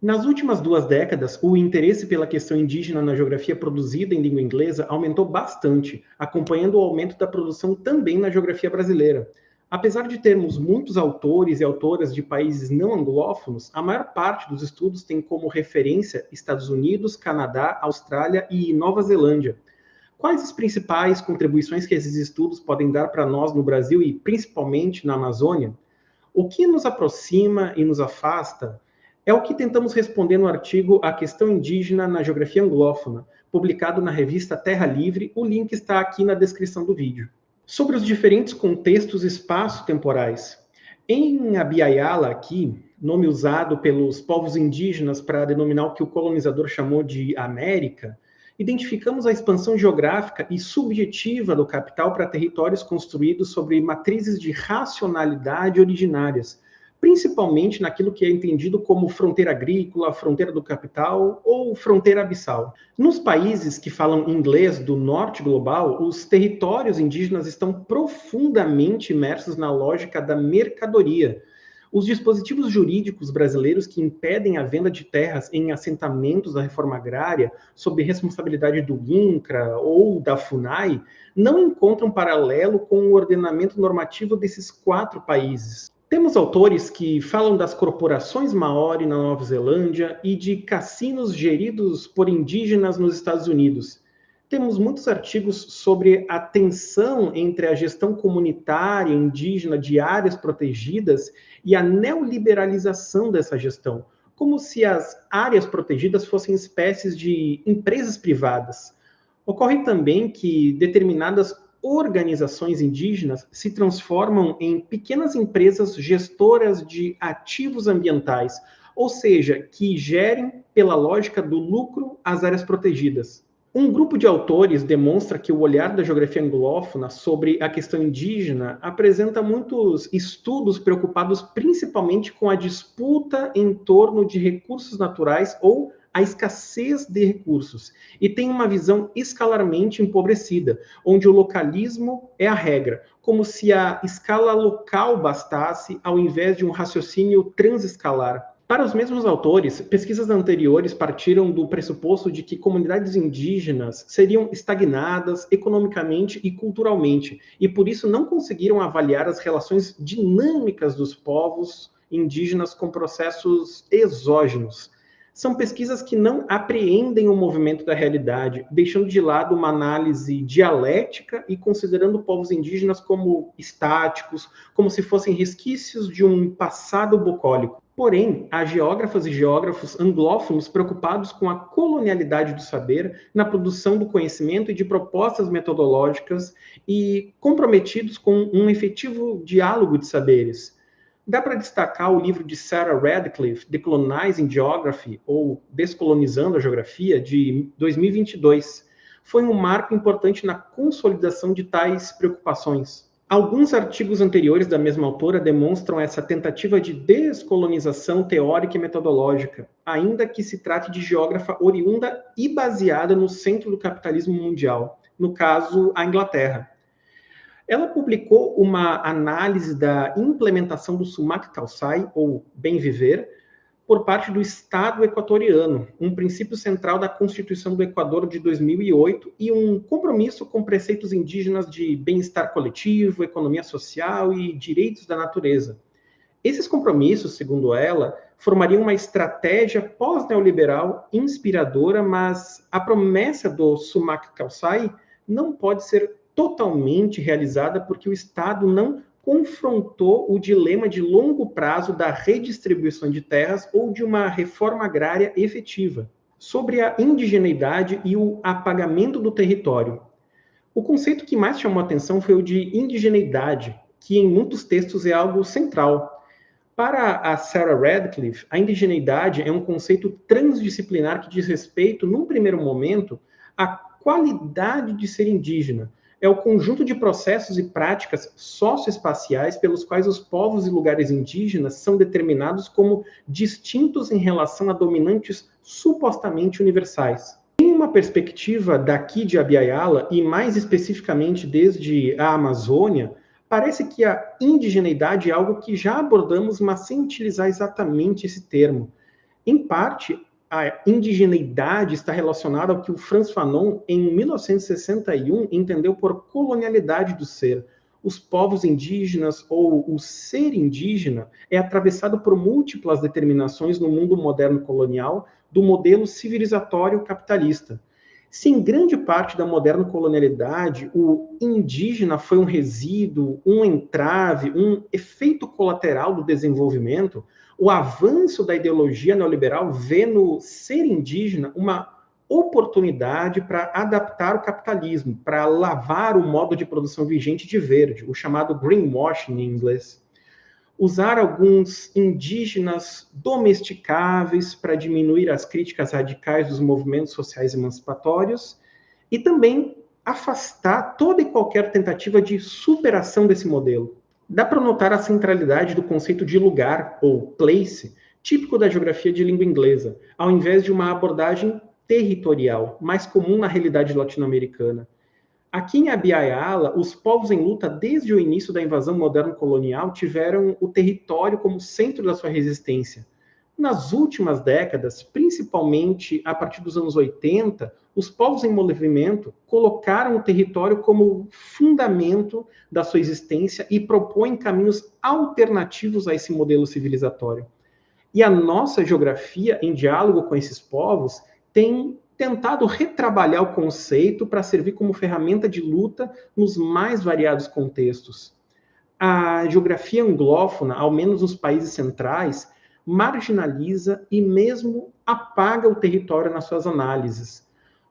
Nas últimas 2 décadas, o interesse pela questão indígena na geografia produzida em língua inglesa aumentou bastante, acompanhando o aumento da produção também na geografia brasileira. Apesar de termos muitos autores e autoras de países não anglófonos, a maior parte dos estudos tem como referência Estados Unidos, Canadá, Austrália e Nova Zelândia. Quais as principais contribuições que esses estudos podem dar para nós no Brasil e principalmente na Amazônia? O que nos aproxima e nos afasta é o que tentamos responder no artigo A Questão Indígena na Geografia Anglófona, publicado na revista Terra Livre. O link está aqui na descrição do vídeo. Sobre os diferentes contextos espaço-temporais. Em Abiyala, aqui, nome usado pelos povos indígenas para denominar o que o colonizador chamou de América, identificamos a expansão geográfica e subjetiva do capital para territórios construídos sobre matrizes de racionalidade originárias, principalmente naquilo que é entendido como fronteira agrícola, fronteira do capital ou fronteira abissal. Nos países que falam inglês do norte global, os territórios indígenas estão profundamente imersos na lógica da mercadoria. Os dispositivos jurídicos brasileiros que impedem a venda de terras em assentamentos da reforma agrária, sob responsabilidade do INCRA ou da FUNAI, não encontram paralelo com o ordenamento normativo desses 4 países. Temos autores que falam das corporações Maori na Nova Zelândia e de cassinos geridos por indígenas nos Estados Unidos. Temos muitos artigos sobre a tensão entre a gestão comunitária indígena de áreas protegidas e a neoliberalização dessa gestão, como se as áreas protegidas fossem espécies de empresas privadas. Ocorre também que determinadas organizações indígenas se transformam em pequenas empresas gestoras de ativos ambientais, ou seja, que gerem, pela lógica do lucro, as áreas protegidas. Um grupo de autores demonstra que o olhar da geografia anglófona sobre a questão indígena apresenta muitos estudos preocupados principalmente com a disputa em torno de recursos naturais ou a escassez de recursos, e tem uma visão escalarmente empobrecida, onde o localismo é a regra, como se a escala local bastasse ao invés de um raciocínio transescalar. Para os mesmos autores, pesquisas anteriores partiram do pressuposto de que comunidades indígenas seriam estagnadas economicamente e culturalmente, e por isso não conseguiram avaliar as relações dinâmicas dos povos indígenas com processos exógenos. São pesquisas que não apreendem o movimento da realidade, deixando de lado uma análise dialética e considerando povos indígenas como estáticos, como se fossem resquícios de um passado bucólico. Porém, há geógrafas e geógrafos anglófonos preocupados com a colonialidade do saber na produção do conhecimento e de propostas metodológicas e comprometidos com um efetivo diálogo de saberes. Dá para destacar o livro de Sarah Radcliffe, Decolonizing Geography, ou Descolonizando a Geografia, de 2022. Foi um marco importante na consolidação de tais preocupações. Alguns artigos anteriores da mesma autora demonstram essa tentativa de descolonização teórica e metodológica, ainda que se trate de geógrafa oriunda e baseada no centro do capitalismo mundial, no caso, a Inglaterra. Ela publicou uma análise da implementação do Sumak Khalsai, ou Bem Viver, por parte do Estado equatoriano, um princípio central da Constituição do Equador de 2008 e um compromisso com preceitos indígenas de bem-estar coletivo, economia social e direitos da natureza. Esses compromissos, segundo ela, formariam uma estratégia pós-neoliberal inspiradora, mas a promessa do Sumak Khalsai não pode ser totalmente realizada porque o Estado não confrontou o dilema de longo prazo da redistribuição de terras ou de uma reforma agrária efetiva. Sobre a indigeneidade e o apagamento do território. O conceito que mais chamou a atenção foi o de indigeneidade, que em muitos textos é algo central. Para a Sarah Radcliffe, a indigeneidade é um conceito transdisciplinar que diz respeito, num primeiro momento, à qualidade de ser indígena. É o conjunto de processos e práticas socioespaciais pelos quais os povos e lugares indígenas são determinados como distintos em relação a dominantes supostamente universais. Em uma perspectiva daqui de Abiyala, e mais especificamente desde a Amazônia, parece que a indigeneidade é algo que já abordamos, mas sem utilizar exatamente esse termo. Em parte, a indigeneidade está relacionada ao que o Frantz Fanon, em 1961, entendeu por colonialidade do ser. Os povos indígenas ou o ser indígena é atravessado por múltiplas determinações no mundo moderno colonial do modelo civilizatório capitalista. Se em grande parte da moderna colonialidade o indígena foi um resíduo, um entrave, um efeito colateral do desenvolvimento, o avanço da ideologia neoliberal vê no ser indígena uma oportunidade para adaptar o capitalismo, para lavar o modo de produção vigente de verde, o chamado greenwashing em inglês. Usar alguns indígenas domesticáveis para diminuir as críticas radicais dos movimentos sociais emancipatórios e também afastar toda e qualquer tentativa de superação desse modelo. Dá para notar a centralidade do conceito de lugar, ou place, típico da geografia de língua inglesa, ao invés de uma abordagem territorial, mais comum na realidade latino-americana. Aqui em Abya-Yala, os povos em luta desde o início da invasão moderno-colonial tiveram o território como centro da sua resistência. Nas últimas décadas, principalmente a partir dos anos 80, os povos em movimento colocaram o território como fundamento da sua existência e propõem caminhos alternativos a esse modelo civilizatório. E a nossa geografia, em diálogo com esses povos, tem tentado retrabalhar o conceito para servir como ferramenta de luta nos mais variados contextos. A geografia anglófona, ao menos nos países centrais, marginaliza e mesmo apaga o território nas suas análises.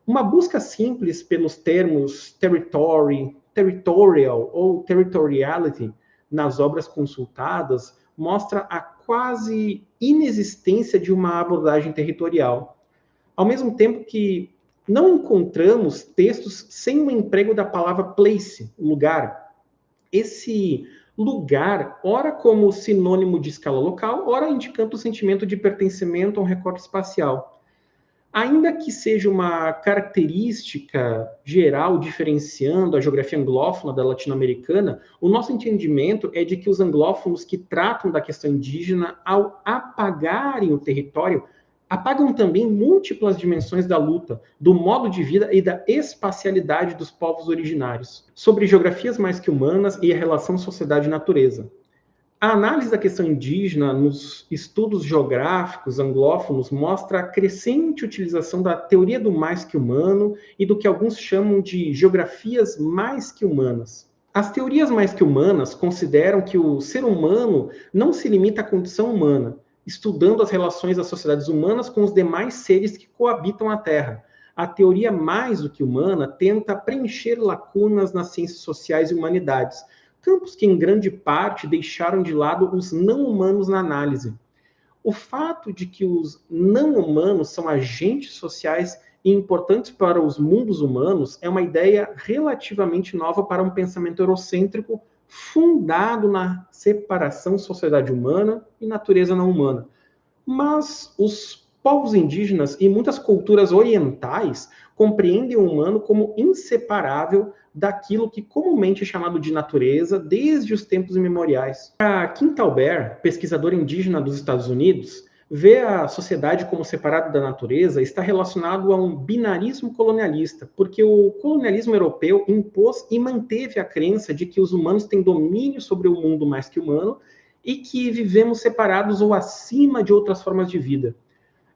Uma busca simples pelos termos territory, territorial ou territoriality nas obras consultadas mostra a quase inexistência de uma abordagem territorial. Ao mesmo tempo que não encontramos textos sem o emprego da palavra place, lugar. Esse lugar, ora como sinônimo de escala local, ora indicando o sentimento de pertencimento a um recorte espacial. Ainda que seja uma característica geral diferenciando a geografia anglófona da latino-americana, o nosso entendimento é de que os anglófonos que tratam da questão indígena, ao apagarem o território, apagam também múltiplas dimensões da luta, do modo de vida e da espacialidade dos povos originários, sobre geografias mais que humanas e a relação sociedade-natureza. A análise da questão indígena nos estudos geográficos anglófonos mostra a crescente utilização da teoria do mais que humano e do que alguns chamam de geografias mais que humanas. As teorias mais que humanas consideram que o ser humano não se limita à condição humana, estudando as relações das sociedades humanas com os demais seres que coabitam a Terra. A teoria mais do que humana tenta preencher lacunas nas ciências sociais e humanidades, campos que em grande parte deixaram de lado os não-humanos na análise. O fato de que os não-humanos são agentes sociais e importantes para os mundos humanos é uma ideia relativamente nova para um pensamento eurocêntrico fundado na separação sociedade humana e natureza não humana. Mas os povos indígenas e muitas culturas orientais compreendem o humano como inseparável daquilo que comumente é chamado de natureza desde os tempos imemoriais. A Kim Thalberg, pesquisadora indígena dos Estados Unidos, vê a sociedade como separada da natureza está relacionado a um binarismo colonialista, porque o colonialismo europeu impôs e manteve a crença de que os humanos têm domínio sobre o mundo mais que humano e que vivemos separados ou acima de outras formas de vida.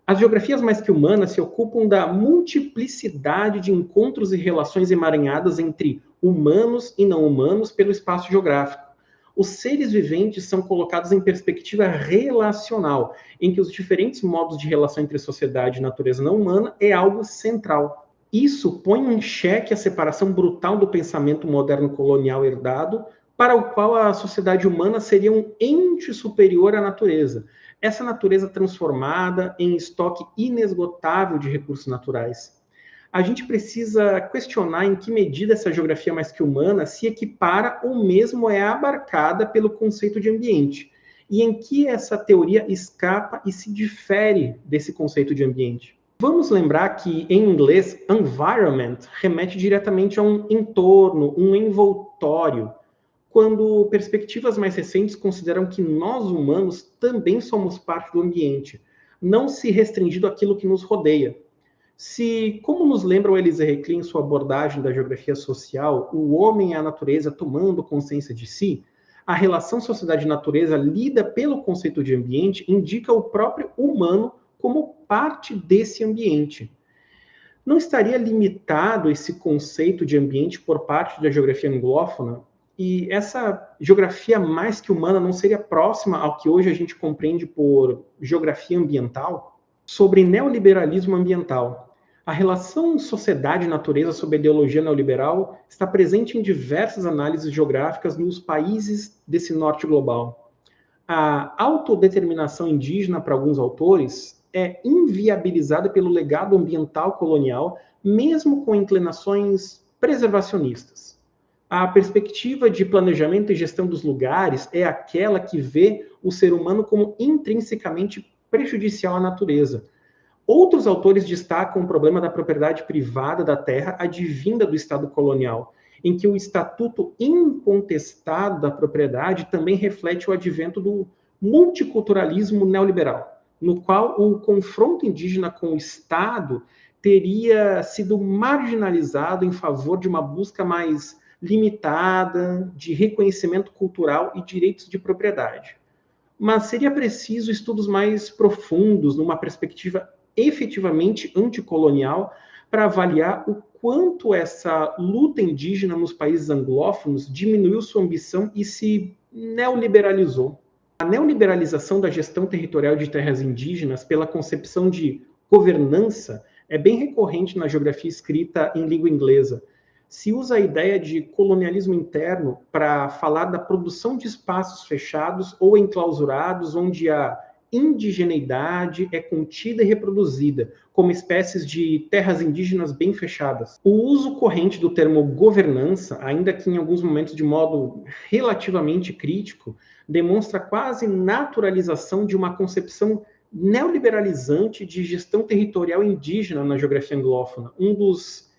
As geografias mais que humanas se ocupam da multiplicidade de encontros e relações emaranhadas entre humanos e não humanos pelo espaço geográfico. Os seres viventes são colocados em perspectiva relacional, em que os diferentes modos de relação entre sociedade e natureza não humana é algo central. Isso põe em xeque a separação brutal do pensamento moderno colonial herdado, para o qual a sociedade humana seria um ente superior à natureza. Essa natureza transformada em estoque inesgotável de recursos naturais. A gente precisa questionar em que medida essa geografia mais que humana se equipara ou mesmo é abarcada pelo conceito de ambiente, e em que essa teoria escapa e se difere desse conceito de ambiente. Vamos lembrar que, em inglês, environment remete diretamente a um entorno, um envoltório, quando perspectivas mais recentes consideram que nós, humanos, também somos parte do ambiente. não se restringindo àquilo que nos rodeia. Se, como nos lembra o Elise Reclin em sua abordagem da geografia social, o homem e a natureza tomando consciência de si, a relação sociedade-natureza lida pelo conceito de ambiente indica o próprio humano como parte desse ambiente. Não estaria limitado esse conceito de ambiente por parte da geografia anglófona? E essa geografia mais que humana não seria próxima ao que hoje a gente compreende por geografia ambiental? Sobre neoliberalismo ambiental. A relação sociedade-natureza sob a ideologia neoliberal está presente em diversas análises geográficas nos países desse norte global. A autodeterminação indígena, para alguns autores, é inviabilizada pelo legado ambiental colonial, mesmo com inclinações preservacionistas. A perspectiva de planejamento e gestão dos lugares é aquela que vê o ser humano como intrinsecamente prejudicial à natureza. Outros autores destacam o problema da propriedade privada da terra advinda do Estado colonial, em que o estatuto incontestado da propriedade também reflete o advento do multiculturalismo neoliberal, no qual o confronto indígena com o Estado teria sido marginalizado em favor de uma busca mais limitada de reconhecimento cultural e direitos de propriedade. Mas seria preciso estudos mais profundos, numa perspectiva efetivamente anticolonial, para avaliar o quanto essa luta indígena nos países anglófonos diminuiu sua ambição e se neoliberalizou. A neoliberalização da gestão territorial de terras indígenas pela concepção de governança é bem recorrente na geografia escrita em língua inglesa. Se usa a ideia de colonialismo interno para falar da produção de espaços fechados ou enclausurados, onde a indigeneidade é contida e reproduzida, como espécies de terras indígenas bem fechadas. O uso corrente do termo governança, ainda que em alguns momentos de modo relativamente crítico, demonstra quase naturalização de uma concepção neoliberalizante de gestão territorial indígena na geografia anglófona. Um dos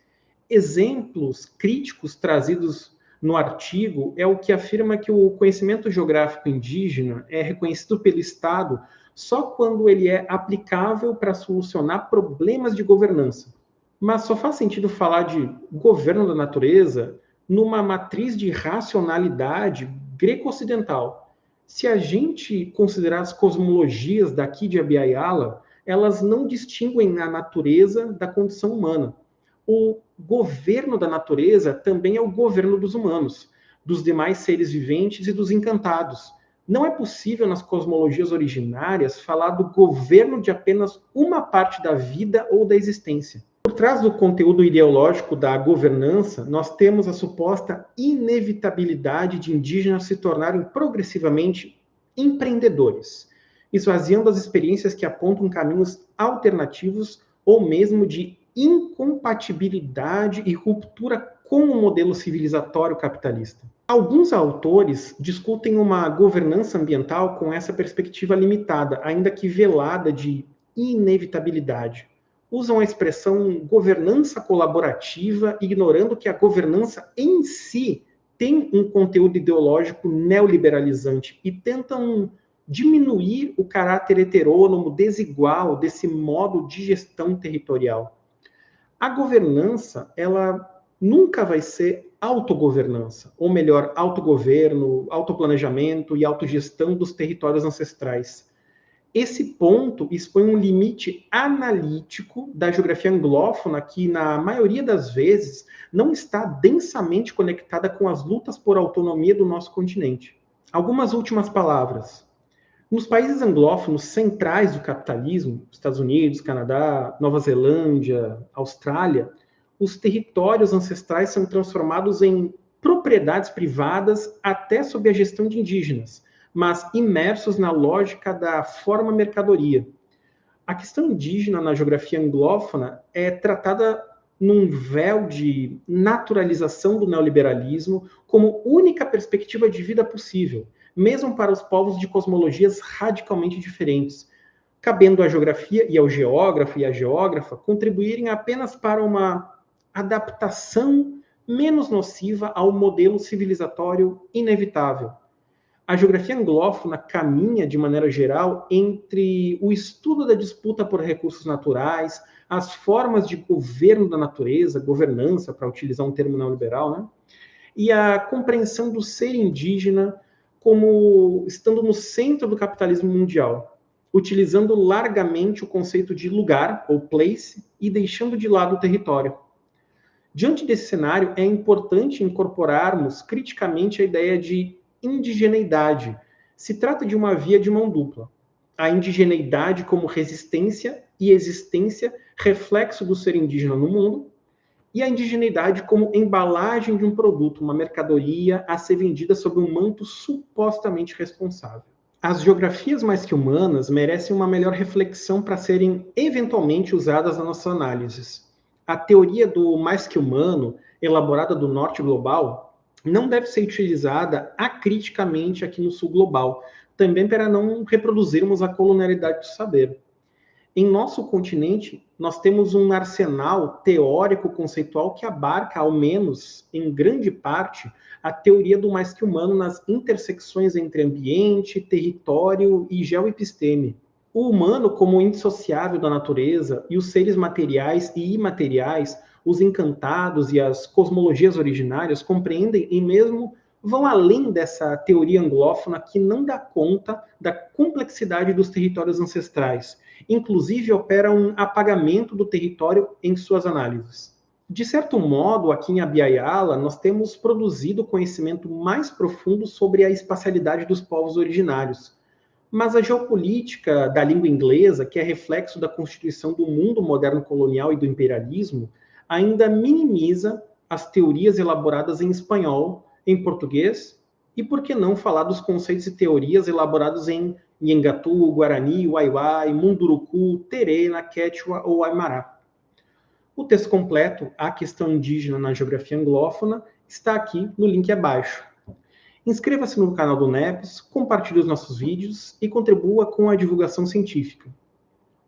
exemplos críticos trazidos no artigo é o que afirma que o conhecimento geográfico indígena é reconhecido pelo Estado só quando ele é aplicável para solucionar problemas de governança. Mas só faz sentido falar de governo da natureza numa matriz de racionalidade greco-ocidental. Se a gente considerar as cosmologias daqui de Abiyala, elas não distinguem a natureza da condição humana. O governo da natureza também é o governo dos humanos, dos demais seres viventes e dos encantados. Não é possível, nas cosmologias originárias, falar do governo de apenas uma parte da vida ou da existência. Por trás do conteúdo ideológico da governança, nós temos a suposta inevitabilidade de indígenas se tornarem progressivamente empreendedores, esvaziando as experiências que apontam caminhos alternativos ou mesmo de incompatibilidade e ruptura com o modelo civilizatório capitalista. Alguns autores discutem uma governança ambiental com essa perspectiva limitada, ainda que velada, de inevitabilidade. Usam a expressão governança colaborativa, ignorando que a governança em si tem um conteúdo ideológico neoliberalizante e tentam diminuir o caráter heterônomo, desigual desse modo de gestão territorial. A governança, ela nunca vai ser autogovernança, ou melhor, autogoverno, autoplanejamento e autogestão dos territórios ancestrais. Esse ponto expõe um limite analítico da geografia anglófona que, na maioria das vezes, não está densamente conectada com as lutas por autonomia do nosso continente. Algumas últimas palavras. Nos países anglófonos centrais do capitalismo, Estados Unidos, Canadá, Nova Zelândia, Austrália, os territórios ancestrais são transformados em propriedades privadas até sob a gestão de indígenas, mas imersos na lógica da forma mercadoria. A questão indígena na geografia anglófona é tratada num véu de naturalização do neoliberalismo como única perspectiva de vida possível, mesmo para os povos de cosmologias radicalmente diferentes, cabendo à geografia e ao geógrafo e à geógrafa contribuírem apenas para uma adaptação menos nociva ao modelo civilizatório inevitável. A geografia anglófona caminha, de maneira geral, entre o estudo da disputa por recursos naturais, as formas de governo da natureza, governança, para utilizar um termo neoliberal, né? E a compreensão do ser indígena como estando no centro do capitalismo mundial, utilizando largamente o conceito de lugar, ou place, e deixando de lado o território. Diante desse cenário, é importante incorporarmos criticamente a ideia de indigeneidade. Se trata de uma via de mão dupla. A indigeneidade como resistência e existência, reflexo do ser indígena no mundo, e a indigeneidade como embalagem de um produto, uma mercadoria a ser vendida sob um manto supostamente responsável. As geografias mais que humanas merecem uma melhor reflexão para serem eventualmente usadas nas nossas análises. A teoria do mais que humano, elaborada do norte global, não deve ser utilizada acriticamente aqui no sul global, também para não reproduzirmos a colonialidade do saber. Em nosso continente, nós temos um arsenal teórico-conceitual que abarca, ao menos em grande parte, a teoria do mais que humano nas intersecções entre ambiente, território e geoepisteme. O humano como indissociável da natureza e os seres materiais e imateriais, os encantados e as cosmologias originárias compreendem e mesmo vão além dessa teoria anglófona que não dá conta da complexidade dos territórios ancestrais. Inclusive, opera um apagamento do território em suas análises. De certo modo, aqui em Abya-Yala, nós temos produzido conhecimento mais profundo sobre a espacialidade dos povos originários. Mas a geopolítica da língua inglesa, que é reflexo da constituição do mundo moderno colonial e do imperialismo, ainda minimiza as teorias elaboradas em espanhol, em português, e por que não falar dos conceitos e teorias elaborados em Nhengatu, Guarani, Waiwai, Munduruku, Terena, Quechua ou Aymara. O texto completo, A Questão Indígena na Geografia Anglófona, está aqui no link abaixo. Inscreva-se no canal do NEPS, compartilhe os nossos vídeos e contribua com a divulgação científica.